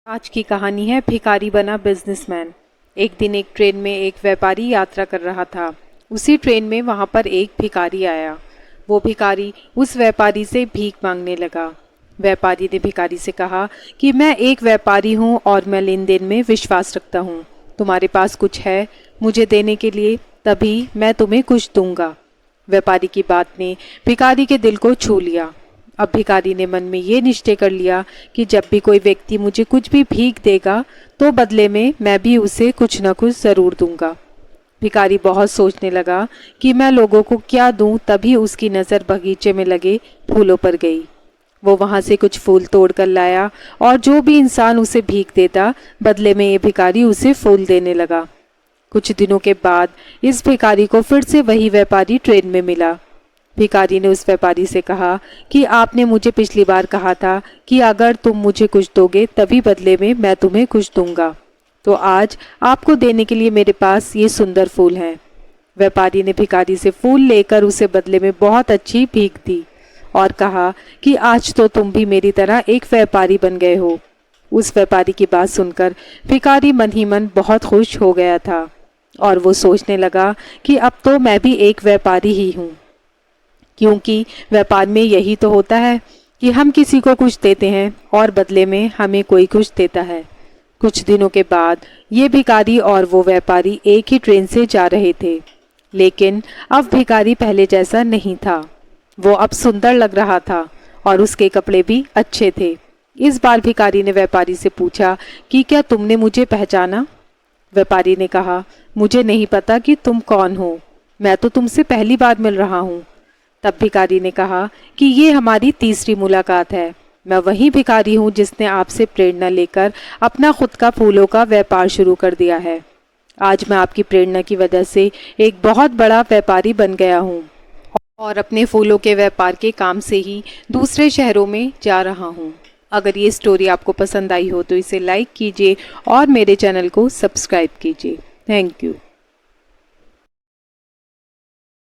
आज की कहानी है भिखारी बना बिजनेसमैन। एक दिन एक ट्रेन में एक व्यापारी यात्रा कर रहा था। उसी ट्रेन में वहां पर एक भिखारी आया। वो भिखारी उस व्यापारी से भीख मांगने लगा। व्यापारी ने भिखारी से कहा कि मैं एक व्यापारी हूँ और मैं लेन देन में विश्वास रखता हूँ। तुम्हारे पास कुछ है मुझे देने के लिए, तभी मैं तुम्हें कुछ दूंगा। व्यापारी की बात ने भिखारी के दिल को छू लिया। अब भिखारी ने मन में ये निश्चय कर लिया कि जब भी कोई व्यक्ति मुझे कुछ भी भीख देगा तो बदले में मैं भी उसे कुछ न कुछ ज़रूर दूंगा। भिखारी बहुत सोचने लगा कि मैं लोगों को क्या दूं, तभी उसकी नज़र बगीचे में लगे फूलों पर गई। वो वहाँ से कुछ फूल तोड़ कर लाया और जो भी इंसान उसे भीख देता बदले में ये भिखारी उसे फूल देने लगा। कुछ दिनों के बाद इस भिखारी को फिर से वही व्यापारी ट्रेन में मिला। भिखारी ने उस व्यापारी से कहा कि आपने मुझे पिछली बार कहा था कि अगर तुम मुझे कुछ दोगे तभी बदले में मैं तुम्हें कुछ दूंगा, तो आज आपको देने के लिए मेरे पास ये सुंदर फूल हैं। व्यापारी ने भिखारी से फूल लेकर उसे बदले में बहुत अच्छी भीख दी और कहा कि आज तो तुम भी मेरी तरह एक व्यापारी बन गए हो। उस व्यापारी की बात सुनकर भिखारी मन ही मन बहुत खुश हो गया था और वो सोचने लगा कि अब तो मैं भी एक व्यापारी ही हूँ, क्योंकि व्यापार में यही तो होता है कि हम किसी को कुछ देते हैं और बदले में हमें कोई कुछ देता है। कुछ दिनों के बाद ये भिखारी और वो व्यापारी एक ही ट्रेन से जा रहे थे, लेकिन अब भिखारी पहले जैसा नहीं था। वो अब सुंदर लग रहा था और उसके कपड़े भी अच्छे थे। इस बार भिखारी ने व्यापारी से पूछा कि क्या तुमने मुझे पहचाना? व्यापारी ने कहा, मुझे नहीं पता कि तुम कौन हो, मैं तो तुमसे पहली बार मिल रहा हूँ। तब भिखारी ने कहा कि ये हमारी तीसरी मुलाकात है। मैं वही भिखारी हूँ जिसने आपसे प्रेरणा लेकर अपना खुद का फूलों का व्यापार शुरू कर दिया है। आज मैं आपकी प्रेरणा की वजह से एक बहुत बड़ा व्यापारी बन गया हूँ और अपने फूलों के व्यापार के काम से ही दूसरे शहरों में जा रहा हूँ। अगर ये स्टोरी आपको पसंद आई हो तो इसे लाइक कीजिए और मेरे चैनल को सब्सक्राइब कीजिए। Thank you.